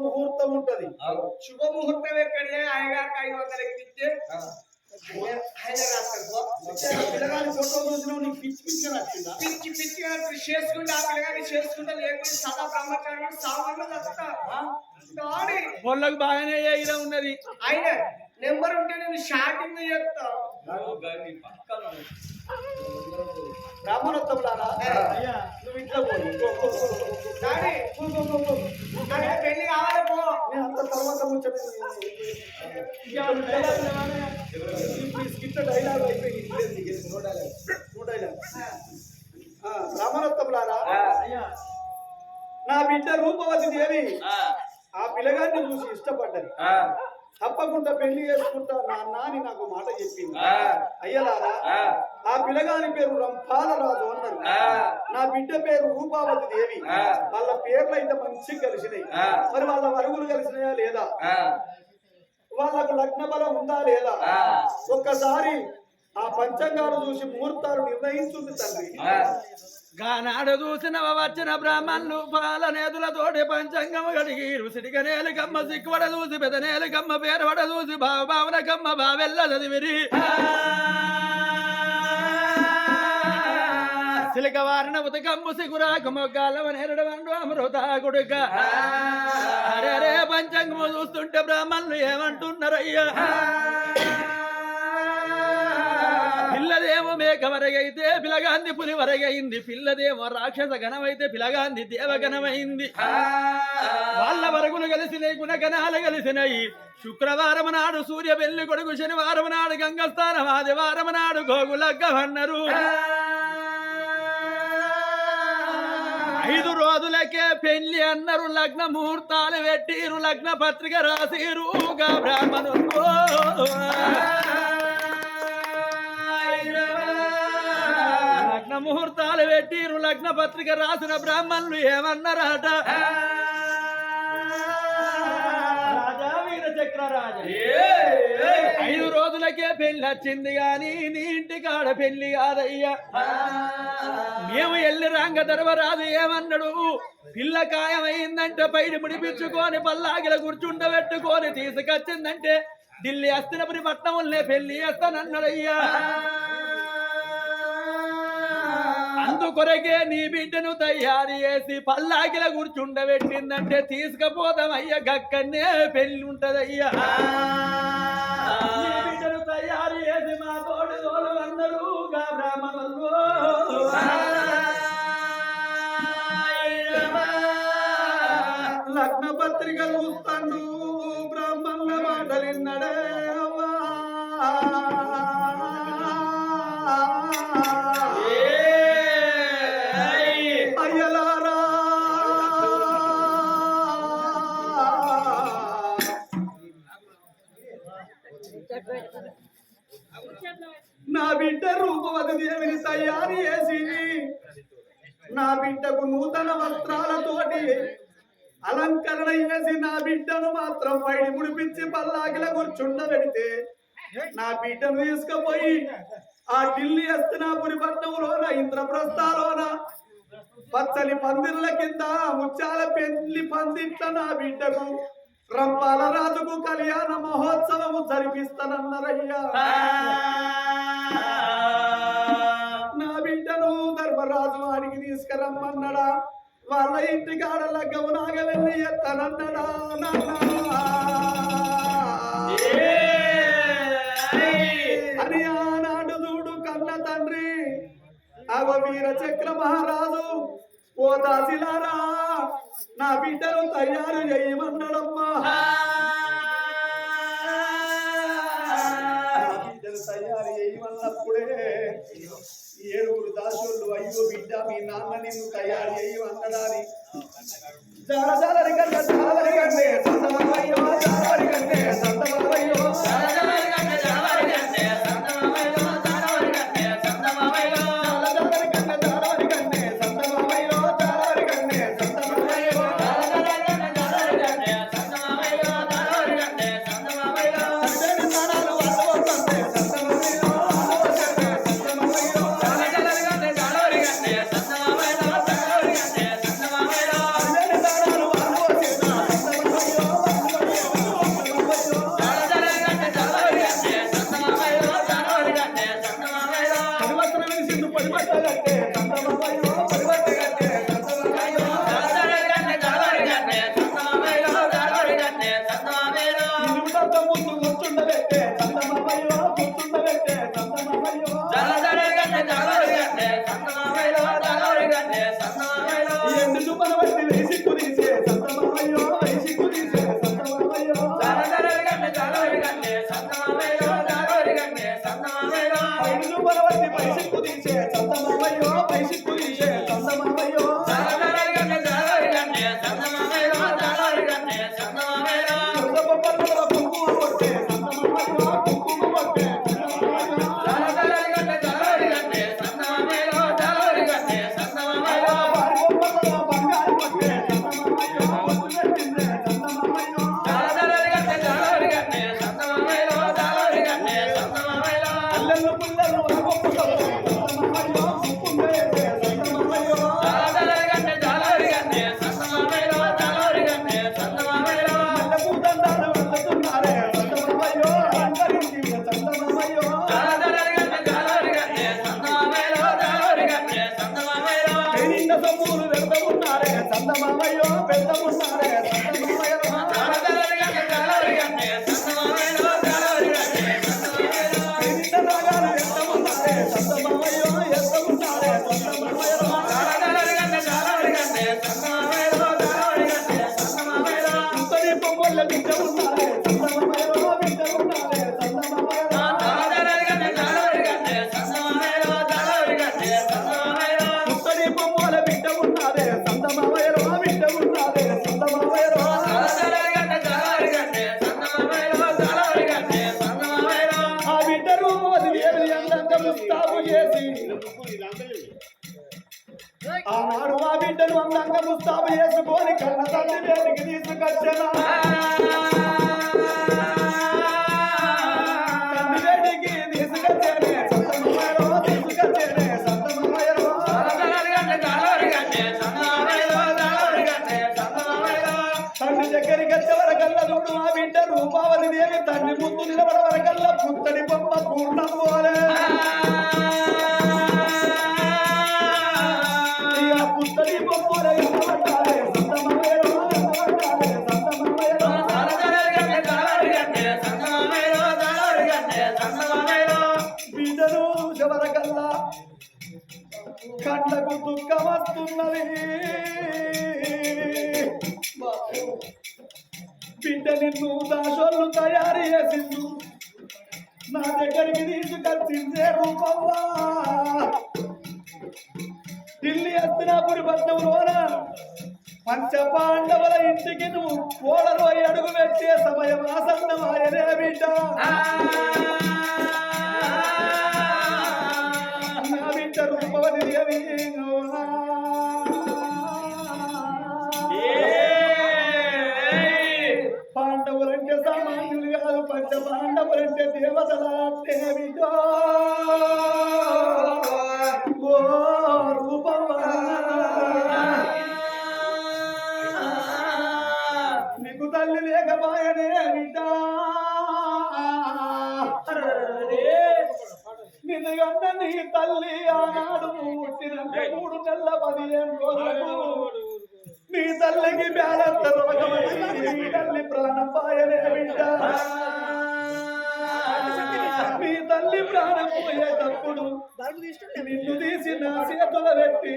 ముహూర్తం ఉంటది. శుభముహూర్తం ఎక్కడే అయ్యగారికి 500 ఎక్కిస్తే పిల్లగాని ఫోటో చూసినావు నీకు పిచ్చి పిచ్చిగా నచ్చిందా? పిచ్చి పిచ్చిగా చేసుకుంటే ఆ పిల్లగాని చేసుకుంటే లేకుంటే సదా బ్రహ్మచారం సామాన్లు వాళ్ళకు బాగానే ఇలా ఉన్నది. ఆయన నెంబర్ ఉంటే నేను షార్టింగ్ చెప్తా. బ్రాహ్మణోత్తములారా నువ్వు ఇంట్లో పోయి పెళ్లి కావాలి పో. నేను అంత తర్వాత ముచ్చట డైలాగ్ అయిపోయింది. బ్రాహ్మణోత్తములారా నా బిడ్డ రూపవతి దేవి ఆ పిల్లగాన్ని చూసి ఇష్టపడ్డది. తప్పకుండా పెళ్లి చేసుకుంటా నాన్న అని నాకు మాట చెప్పింది. అయ్యలారా ఆ పిల్లగాని పేరు రంపాలరాజు అన్నారు. నా బిడ్డ పేరు రూపావతి దేవి. వాళ్ళ పేర్లు అయితే మంచిగా కలిసినాయి. మరి వాళ్ళ వరుగులు కలిసినాయా లేదా, వాళ్ళకు లగ్న బలం ఉందా లేదా, ఒక్కసారి ఆ పంచంగాలు చూసి ముహూర్తాలు నిర్ణయించుంది తండ్రి. గానాడు చూసిన వచ్చిన బ్రాహ్మణులు పాలనేతులతోటి పంచంగము గడిగి సిటికనేలికమ్మ సిక్కువడ చూసి పెదనేలికమ్మ పేరువడ చూసి భావనకమ్మ బావెల్ల చదివిరి సిలిక వారిన ఉతకమ్ము సిగురాకు మొగ్గాలవ నేరడు వండు అమృత గుడుక. అరే పంచంగము చూస్తుంటే బ్రాహ్మణులు ఏమంటున్నారయ్యా, పిల్లదేమో మేక వరగైతే పిలగాంది పులి వరగైంది, పిల్లదేమో రాక్షస గణమైతే పిలగాంది దేవగణమైంది. వాళ్ళ వరగులు కలిసినాయి, గుణగణాలు కలిసినాయి. శుక్రవారం నాడు సూర్య పెళ్లి కొడుకు, శనివారం నాడు గంగస్థానం, ఆదివారం నాడు గోగులగ్గమన్నారు. 5 రోజులకే పెళ్లి అన్నారు. లగ్న ముహూర్తాలు పెట్టిరు, లగ్న పత్రిక రాసిరు బ్రాహ్మణులు. లగ్న ముహూర్తాలు పెట్టిరు, లగ్న పత్రిక రాసిన బ్రాహ్మణులు ఏమన్నారట, రాజా వీర చక్రరాజా 5 రోజులకే పెళ్లి వచ్చింది గాని నీ ఇంటి కాడ పెళ్లి కాదయ్యా. మేము ఎల్లి రంగ ధర్మరాజు ఏమన్నాడు, పిల్ల ఖాయమైందంటే పైడి ముడిపించుకొని పల్లాగిల కూర్చుండబెట్టుకొని తీసుకొచ్చిందంటే ఢిల్లీ హస్తినపురి పట్టణంలో పెళ్లి చేస్తానన్నాడయ్యా. అందుకొరకే నీ బిడ్డను తయారు చేసి పల్లాకిల కూర్చుండబెట్టిందంటే తీసుకపోతామయ్యా, గక్కనే పెళ్లి ఉంటదయ్యా. నీ బిడ్డను తయారు చేసి మా తోడు తోడు అందరూ బ్రాహ్మణులు. లగ్న పత్రికలు చూస్తాడు బ్రాహ్మణుల మాటలిన్నడే. అయ్యలారా నా బిడ్డ రూపవతి దేవిని తయారు చేసి నా బిడ్డకు నూతన వస్త్రాలతోటి అలంకరణ చేసి నా బిడ్డను మాత్రం బయట ముడిపించి పల్లాకిల కూర్చుండబెడితే నా బిడ్డను తీసుకుపోయి ఆ ఢిల్లీ హస్తినాపురి పట్టణంలోన ఇంద్రప్రస్థాలోన పచ్చని పందిర్ల కింద ముత్యాల పెళ్లి పందిట్ల నా బిడ్డకు రంపాల రాజుకు కళ్యాణ మహోత్సవము జరిపిస్తానన్నారయ్యా. నా బిడ్డను ధర్మరాజు వాడికి తీసుకురమ్మన్నాడా, వాళ్ళ ఇంటి కాడ లగ్గము నాగ వెళ్ళి ఎత్తనన్నాడా. అని ఆనాడు చూడు కన్న తండ్రి అవ వీర చక్ర మహారాజు ఓ దాసిలారా నా బిడ్డను తయారు చేయమన్నాడమ్మా. బిడ్డను తయారు చేయమన్నప్పుడే 7 దాసులు అయ్యో బిడ్డ మీ నాన్న నిన్ను తయారు చేయమన్నాడని జారజాలని కన్నా జారవరి కంటే సంతమయ్యో, జారవరి కంటే సంతమయ్యో, ఒక ముందు కూర్చుండబెట్టే చందమామయ్యో కూర్చుండబెట్టే చందమామయ్యో ఎందు చూపన బట్టి వేసి కురిసే చందమామయ్యో వేసి కురిసే చందమామయ్యో ఐదు చూపన బట్టి పైసి కురిసే చందమామయ్యో పైసి కురిసే చందమామయ్యో కుంకుమ కొట్టే చందమామయ్యో కుంకుమ కొట్టే బంగారు కొట్టే చందమామయ్యో ముద్దు పెట్టిందే చందమామయ్యో అల్లెళ్ళు పుల్లలు ఒక్కొక్కరు చందమామయ్యో కుంకుమేసే చందమామయ్యో మల్లెపూ దండాలు వదులుతున్నారే చందమామయ్యో అందరికి చందమామయ్యో నిన్న సొమ్ములు పెడతామున్నారే చందమామయ్యో పెడతామున్నారే చందమామయ్యో నిన్న రాగాలు ఎత్తమున్నారే చందమామయ్యో ఎత్తమున్నారే చందమామయ్యో ఇంతని పొమ్మల బిడ్డ ఉన్నారే చందమామయ్యో బిడ్డ ఉన్నారే చందమామయ్యో ఇంతని పొమ్మల బిడ్డ ఉన్నారే చందమామయ్యో బిడ్డ ఉన్నారే చందమామయ్యో ఆ బిడ్డ రూపవతి దేవి అందంగా ముస్తాబు చేసి ఆనాడు ఆ బిడ్డను అందంగా ముస్తాబు చేసుకొని కన్న తల్లి వేదికి తీసుకొచ్చనా తల్లి వేదికి తీసుకొచ్చేనే సంతమయ్యో తీసుకొచ్చేనే సంతమయ్యో తండ్రి దగ్గరికి వచ్చే వరకల్లా చూడు ఆ బిడ్డ రూపావతి దేవి తండ్రి ముందు నిలబడ వరకల్లా పుత్తడి బొమ్మ పూర్ణం పోలే ఇక పుత్తడి బొమ్మలే ఎత్తబట్టాలే సంతమయ్యో ఎత్తబట్టాలే సంతమయ్యో బిడ్డను వరకల్లా కళ్ళకు దుఃఖం వస్తున్నది బిడ్డ నిన్ను దాసోళ్ళు తయారు చేసిండు నా దగ్గరికి తీసుకొచ్చిందే రూపవ్వా ఢిల్లీ హస్తినాపురి పట్నంలోన పంచపాండవుల ఇంటికి నువ్వు ఓడలో అడుగు పెట్టే సమయం ఆసన్నమాయనే బిడ్డ నా బిడ్డ రూపవతి దేవి పాండవులంటే సామాన్యులు కాదు పంచ పాండవులంటే దేవతల అంటే బిడ్డ ఓ రూపవ్వా నీకు తల్లి లేకపాయనే బిడ్డ నిన్నగన్న నీ తల్లి ఆనాడు పుట్టినంటే 3 నెలల 15 రోజులకు నీ తల్లికి బ్యాలంత రోగమైంది నీ తల్లి ప్రాణం పాయనే బిడ్డ నీ తల్లి ప్రాణం పోయేటప్పుడు నిన్ను తీసి నా చేతుల పెట్టి